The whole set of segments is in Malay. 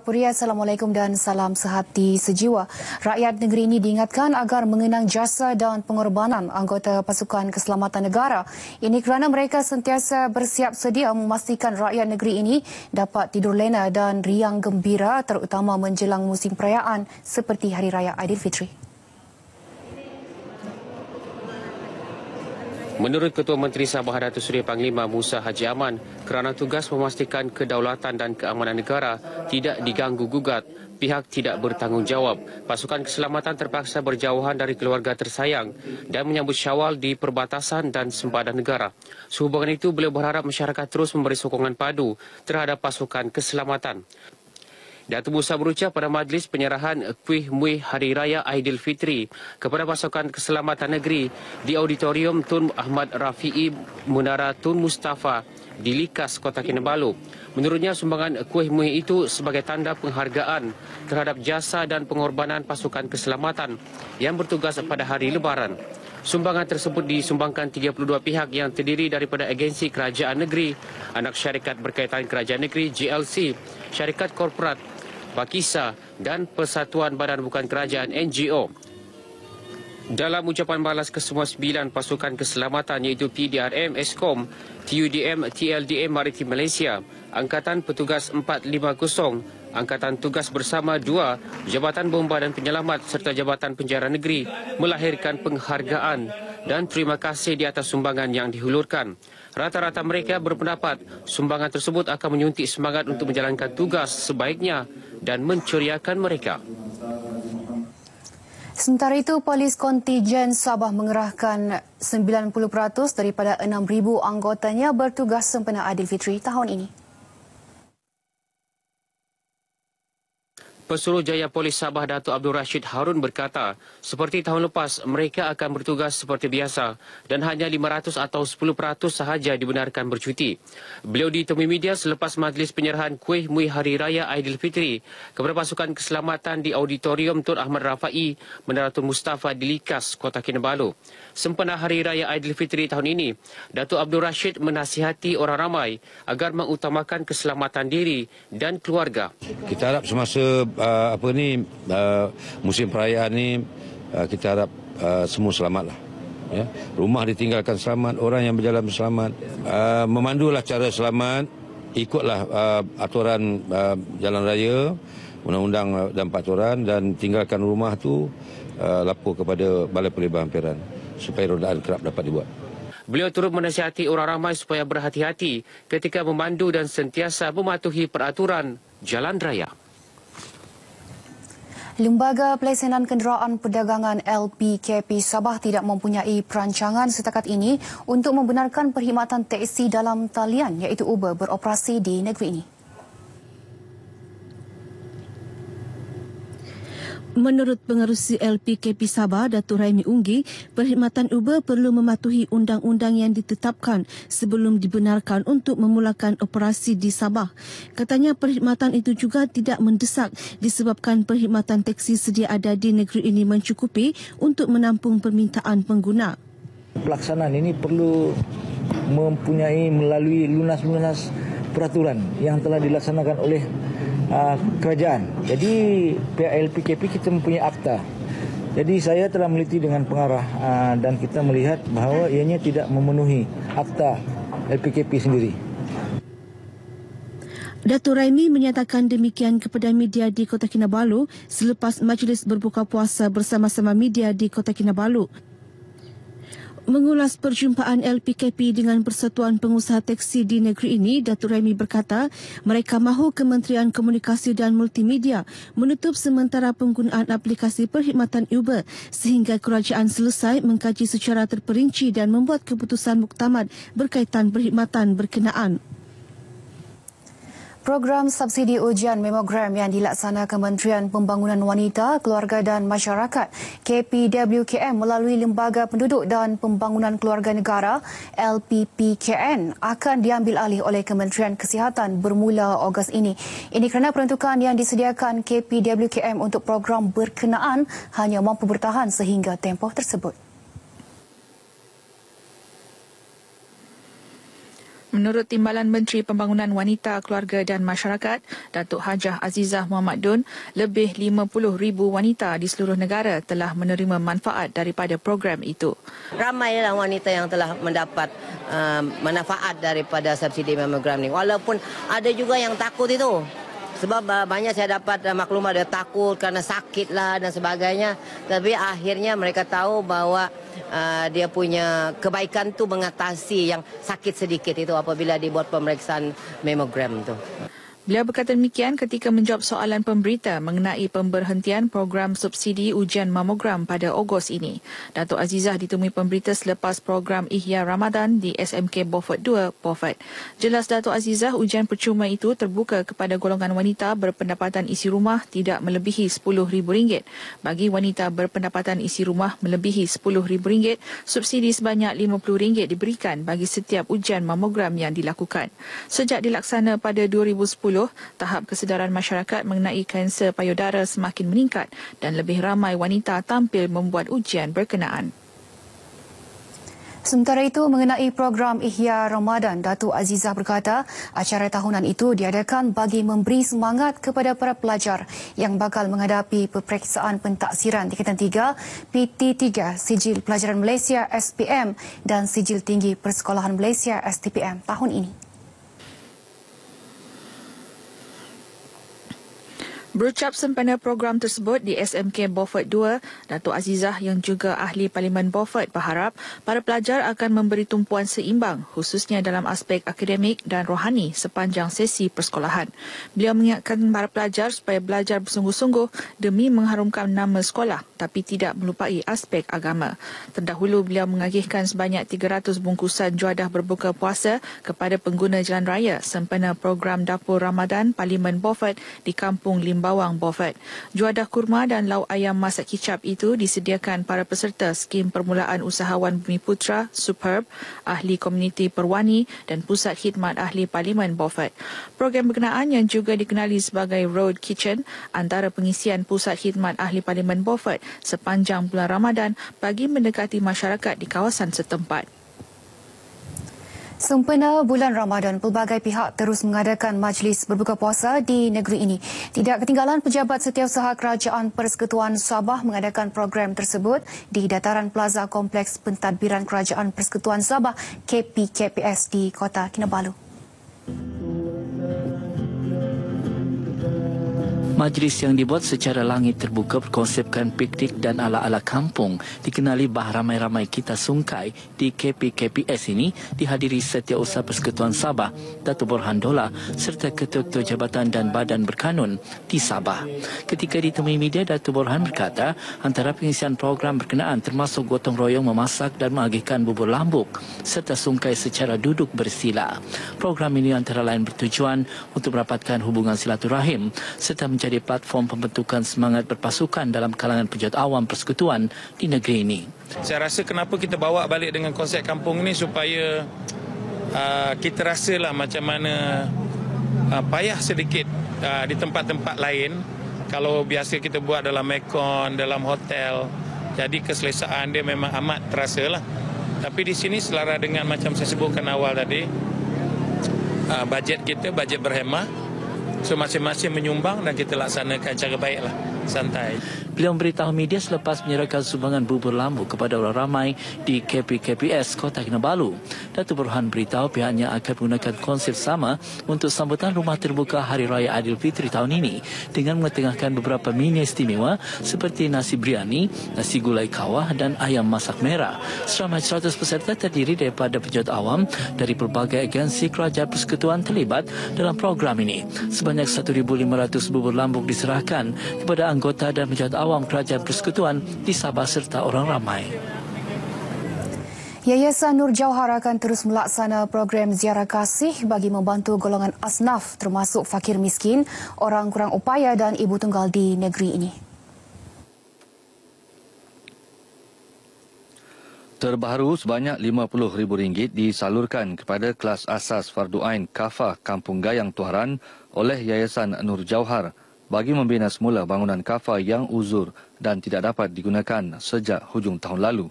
Puria, Assalamualaikum dan salam sehati sejiwa. Rakyat negeri ini diingatkan agar mengenang jasa dan pengorbanan anggota pasukan keselamatan negara. Ini kerana mereka sentiasa bersiap sedia memastikan rakyat negeri ini dapat tidur lena dan riang gembira terutama menjelang musim perayaan seperti Hari Raya Aidilfitri. Menurut Ketua Menteri Sabah Datuk Seri Panglima Musa Haji Aman, kerana tugas memastikan kedaulatan dan keamanan negara tidak diganggu-gugat, pihak tidak bertanggungjawab, pasukan keselamatan terpaksa berjauhan dari keluarga tersayang dan menyambut Syawal di perbatasan dan sempadan negara. Sehubungan itu, beliau berharap masyarakat terus memberi sokongan padu terhadap pasukan keselamatan. Datuk Musa berucap pada majlis penyerahan kuih muih Hari Raya Aidilfitri kepada pasukan keselamatan negeri di Auditorium Tun Ahmad Rafi'i Menara Tun Mustafa di Likas, Kota Kinabalu. Menurutnya, sumbangan kuih muih itu sebagai tanda penghargaan terhadap jasa dan pengorbanan pasukan keselamatan yang bertugas pada hari Lebaran. Sumbangan tersebut disumbangkan 32 pihak yang terdiri daripada agensi kerajaan negeri, anak syarikat berkaitan kerajaan negeri GLC, syarikat korporat, Pakisa dan Persatuan Badan Bukan Kerajaan NGO. Dalam ucapan balas kesemua 9 pasukan keselamatan iaitu PDRM, Eskom, TUDM, TLDM Maritim Malaysia, Angkatan Petugas 450, Angkatan Tugas Bersama 2, Jabatan Bomba dan Penyelamat serta Jabatan Penjara Negeri melahirkan penghargaan dan terima kasih di atas sumbangan yang dihulurkan. Rata-rata mereka berpendapat sumbangan tersebut akan menyuntik semangat untuk menjalankan tugas sebaiknya dan menceriakan mereka. Sementara itu, Polis Kontijen Sabah mengerahkan 90% daripada 6,000 anggotanya bertugas sempena Aidilfitri tahun ini. Pesuruhjaya Polis Sabah Datuk Abdul Rashid Harun berkata, seperti tahun lepas, mereka akan bertugas seperti biasa dan hanya 500 atau 10% sahaja dibenarkan bercuti. Beliau ditemui media selepas majlis penyerahan kuih muih Hari Raya Aidilfitri kepada pasukan keselamatan di Auditorium Tun Ahmad Rafi'i Menara Tun Mustafa di Likas, Kota Kinabalu. Sempena Hari Raya Aidilfitri tahun ini, Datuk Abdul Rashid menasihati orang ramai agar mengutamakan keselamatan diri dan keluarga. Kita harap semasa musim perayaan ni kita harap semua selamatlah. Ya. Rumah ditinggalkan selamat, orang yang berjalan selamat, memandulah cara selamat, ikutlah aturan jalan raya, undang-undang dan peraturan dan tinggalkan rumah tu lapor kepada Balai Perlibahan Hampiran supaya rondaan kerap dapat dibuat. Beliau turut menasihati orang ramai supaya berhati-hati ketika memandu dan sentiasa mematuhi peraturan jalan raya. Lembaga Pelesenan Kenderaan Perdagangan LPKP Sabah tidak mempunyai perancangan setakat ini untuk membenarkan perkhidmatan teksi dalam talian iaitu Uber beroperasi di negeri ini. Menurut pengerusi LPKP Sabah, Datuk Raimi Unggi, perkhidmatan Uber perlu mematuhi undang-undang yang ditetapkan sebelum dibenarkan untuk memulakan operasi di Sabah. Katanya perkhidmatan itu juga tidak mendesak disebabkan perkhidmatan teksi sedia ada di negeri ini mencukupi untuk menampung permintaan pengguna. Pelaksanaan ini perlu mempunyai melalui lunas-lunas peraturan yang telah dilaksanakan oleh kerajaan. Jadi pihak LPKP kita mempunyai akta. Jadi saya telah meliti dengan pengarah dan kita melihat bahawa ianya tidak memenuhi akta LPKP sendiri. Datuk Raimi menyatakan demikian kepada media di Kota Kinabalu selepas majlis berbuka puasa bersama-sama media di Kota Kinabalu. Mengulas perjumpaan LPKP dengan Persatuan Pengusaha Teksi di negeri ini, Datuk Raimi berkata mereka mahu Kementerian Komunikasi dan Multimedia menutup sementara penggunaan aplikasi perkhidmatan Uber sehingga kerajaan selesai mengkaji secara terperinci dan membuat keputusan muktamad berkaitan perkhidmatan berkenaan. Program subsidi ujian memogram yang dilaksanakan Kementerian Pembangunan Wanita, Keluarga dan Masyarakat KPWKM melalui Lembaga Penduduk dan Pembangunan Keluarga Negara LPPKN akan diambil alih oleh Kementerian Kesihatan bermula Ogos ini. Ini kerana peruntukan yang disediakan KPWKM untuk program berkenaan hanya mampu bertahan sehingga tempoh tersebut. Menurut Timbalan Menteri Pembangunan Wanita, Keluarga dan Masyarakat, Datuk Hajah Azizah Muhammad Dun, lebih 50,000 wanita di seluruh negara telah menerima manfaat daripada program itu. Ramailah wanita yang telah mendapat manfaat daripada subsidi mamogram ni. Walaupun ada juga yang takut itu. Sebab banyak saya dapat maklumat dia takut kerana sakit lah dan sebagainya. Tapi akhirnya mereka tahu bahawa dia punya kebaikan tu mengatasi yang sakit sedikit itu apabila dibuat pemeriksaan mamogram tu. Beliau berkata demikian ketika menjawab soalan pemberita mengenai pemberhentian program subsidi ujian mamogram pada Ogos ini. Datuk Azizah ditemui pemberita selepas program Ihya Ramadan di SMK Beaufort 2, Beaufort. Jelas Datuk Azizah, ujian percuma itu terbuka kepada golongan wanita berpendapatan isi rumah tidak melebihi RM10,000. Bagi wanita berpendapatan isi rumah melebihi RM10,000, subsidi sebanyak RM50 diberikan bagi setiap ujian mamogram yang dilakukan. Sejak dilaksana pada 2010, tahap kesedaran masyarakat mengenai kanser payudara semakin meningkat dan lebih ramai wanita tampil membuat ujian berkenaan. Sementara itu, mengenai program Ihya Ramadan, Datuk Azizah berkata acara tahunan itu diadakan bagi memberi semangat kepada para pelajar yang bakal menghadapi peperiksaan pentaksiran tingkatan 3, PT3, Sijil Pelajaran Malaysia SPM dan Sijil Tinggi Persekolahan Malaysia STPM tahun ini. Berucap sempena program tersebut di SMK Beaufort 2, Datuk Azizah yang juga ahli Parlimen Beaufort berharap para pelajar akan memberi tumpuan seimbang khususnya dalam aspek akademik dan rohani sepanjang sesi persekolahan. Beliau mengingatkan para pelajar supaya belajar bersungguh-sungguh demi mengharumkan nama sekolah tapi tidak melupai aspek agama. Terdahulu beliau mengagihkan sebanyak 300 bungkusan juadah berbuka puasa kepada pengguna jalan raya sempena program Dapur Ramadan Parlimen Beaufort di Kampung Limbawang, Beaufort. Juadah kurma dan lauk ayam masak kicap itu disediakan para peserta skim permulaan usahawan Bumi Putra, Superb, ahli komuniti Perwani dan Pusat Khidmat Ahli Parlimen Beaufort. Program berkenaan yang juga dikenali sebagai Road Kitchen antara pengisian Pusat Khidmat Ahli Parlimen Beaufort sepanjang bulan Ramadan bagi mendekati masyarakat di kawasan setempat. Sempena bulan Ramadan, pelbagai pihak terus mengadakan majlis berbuka puasa di negeri ini. Tidak ketinggalan Pejabat Setiausaha Kerajaan Persekutuan Sabah mengadakan program tersebut di Dataran Plaza Kompleks Pentadbiran Kerajaan Persekutuan Sabah KPKPS di Kota Kinabalu. Majlis yang dibuat secara langit terbuka berkonsepkan piknik dan ala-ala kampung dikenali bah ramai-ramai kita sungkai di KPKPS ini dihadiri Setiausaha Persekutuan Sabah, Datuk Borhan Dollah serta ketua-ketua jabatan dan badan berkanun di Sabah. Ketika ditemui media, Datuk Borhan berkata antara pengisian program berkenaan termasuk gotong royong memasak dan mengagihkan bubur lambuk serta sungkai secara duduk bersila. Program ini antara lain bertujuan untuk merapatkan hubungan silaturahim serta menjadi platform pembentukan semangat berpasukan dalam kalangan pejabat awam persekutuan di negeri ini. Saya rasa kenapa kita bawa balik dengan konsep kampung ini supaya kita rasalah macam mana payah sedikit di tempat-tempat lain. Kalau biasa kita buat dalam Mekon, dalam hotel, jadi keselesaan dia memang amat terasa lah. Tapi di sini selara dengan macam saya sebutkan awal tadi, bajet kita, bajet berhemah. So masing-masing menyumbang dan kita laksanakan cara baiklah, santai. Beliau memberitahu media selepas menyerahkan sumbangan bubur lambu kepada orang ramai di KPKPS Kota Kinabalu. Datuk Borhan beritahu pihaknya akan menggunakan konsep sama untuk sambutan rumah terbuka Hari Raya Aidilfitri tahun ini dengan mengetengahkan beberapa menu istimewa seperti nasi biryani, nasi gulai kawah dan ayam masak merah. Seramai 100 peserta terdiri daripada pejabat awam dari pelbagai agensi kerajaan persekutuan terlibat dalam program ini. Sebanyak 1,500 bubur lambuk diserahkan kepada anggota dan pejabat awam kerajaan persekutuan di Sabah serta orang ramai. Yayasan Nur Jauhar akan terus melaksana program ziarah kasih bagi membantu golongan asnaf termasuk fakir miskin, orang kurang upaya dan ibu tunggal di negeri ini. Terbaru sebanyak RM50,000 disalurkan kepada kelas asas Fardu Ain Kafah Kampung Gayang Tuharan oleh Yayasan Nur Jauhar bagi membina semula bangunan kafah yang uzur dan tidak dapat digunakan sejak hujung tahun lalu.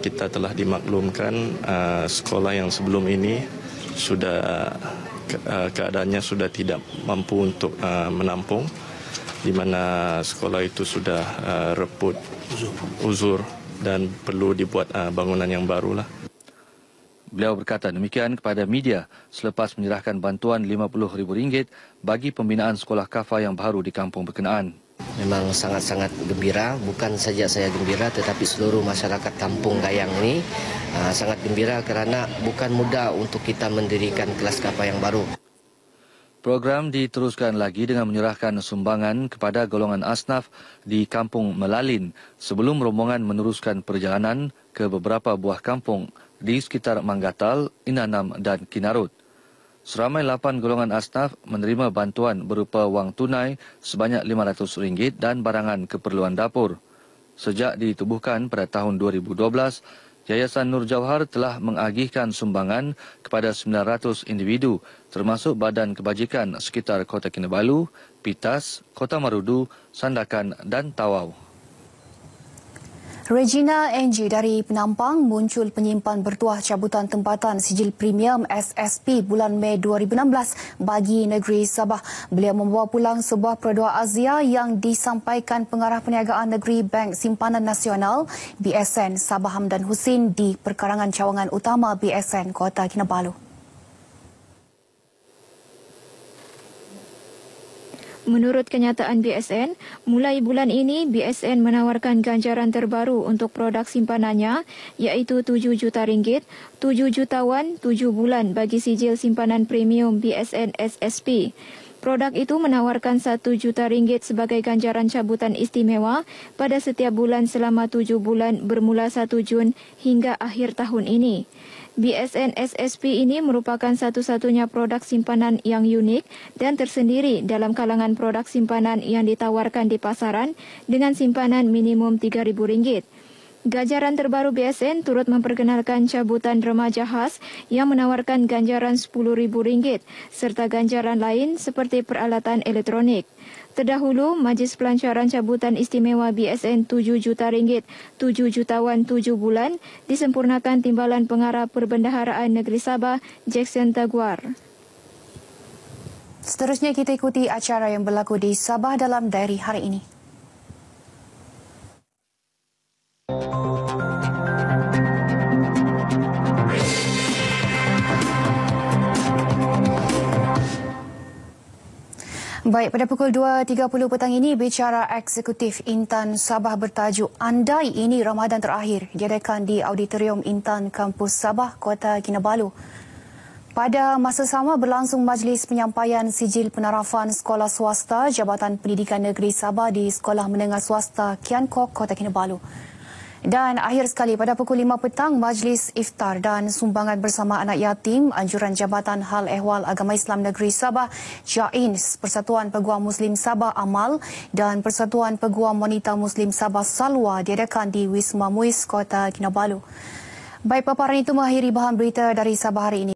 Kita telah dimaklumkan sekolah yang sebelum ini keadaannya sudah tidak mampu untuk menampung, di mana sekolah itu sudah reput, uzur dan perlu dibuat bangunan yang barulah. Beliau berkata demikian kepada media selepas menyerahkan bantuan RM50,000 bagi pembinaan sekolah kafah yang baru di kampung berkenaan. Memang sangat-sangat gembira, bukan saja saya gembira tetapi seluruh masyarakat Kampung Gayang ini sangat gembira kerana bukan mudah untuk kita mendirikan kelas kafah yang baru. Program diteruskan lagi dengan menyerahkan sumbangan kepada golongan asnaf di Kampung Melalin sebelum rombongan meneruskan perjalanan ke beberapa buah kampung di sekitar Manggatal, Inanam dan Kinarut. Seramai 8 golongan asnaf menerima bantuan berupa wang tunai sebanyak RM500 dan barangan keperluan dapur. Sejak ditubuhkan pada tahun 2012, Yayasan Nur Jauhar telah mengagihkan sumbangan kepada 900 individu termasuk badan kebajikan sekitar Kota Kinabalu, Pitas, Kota Marudu, Sandakan dan Tawau. Regina NG dari Penampang muncul penyimpan bertuah cabutan tempatan sijil premium SSP bulan Mei 2016 bagi negeri Sabah. Beliau membawa pulang sebuah perdua azia yang disampaikan Pengarah Perniagaan Negeri Bank Simpanan Nasional BSN Sabah Hamdan Husin di Perkarangan Cawangan Utama BSN Kota Kinabalu. Menurut kenyataan BSN, mulai bulan ini BSN menawarkan ganjaran terbaru untuk produk simpanannya iaitu RM7 juta, 7 jutawan 7 bulan bagi sijil simpanan premium BSN SSP. Produk itu menawarkan RM1 juta sebagai ganjaran cabutan istimewa pada setiap bulan selama 7 bulan bermula 1 Jun hingga akhir tahun ini. BSN SSP ini merupakan satu-satunya produk simpanan yang unik dan tersendiri dalam kalangan produk simpanan yang ditawarkan di pasaran dengan simpanan minimum RM3,000. Ganjaran terbaru BSN turut memperkenalkan cabutan remaja khas yang menawarkan ganjaran RM10,000 serta ganjaran lain seperti peralatan elektronik. Terdahulu, Majlis Pelancaran Cabutan Istimewa BSN RM7 juta, 7 jutawan 7 bulan disempurnakan Timbalan Pengarah Perbendaharaan Negeri Sabah, Jackson Taguar. Seterusnya kita ikuti acara yang berlaku di Sabah dalam diary hari ini. Baik, pada pukul 2.30 petang ini, bicara eksekutif Intan Sabah bertajuk Andai Ini Ramadan Terakhir diadakan di Auditorium Intan Kampus Sabah, Kota Kinabalu. Pada masa sama berlangsung majlis penyampaian sijil penarafan sekolah swasta Jabatan Pendidikan Negeri Sabah di Sekolah Menengah Swasta Kian Kok, Kota Kinabalu. Dan akhir sekali pada pukul 5 petang, majlis iftar dan sumbangan bersama anak yatim anjuran Jabatan Hal Ehwal Agama Islam Negeri Sabah JAIN, Persatuan Peguam Muslim Sabah Amal dan Persatuan Peguam Wanita Muslim Sabah Salwa diadakan di Wisma Muiz, Kota Kinabalu. Baik, paparan itu mengakhiri bahan berita dari Sabah hari ini.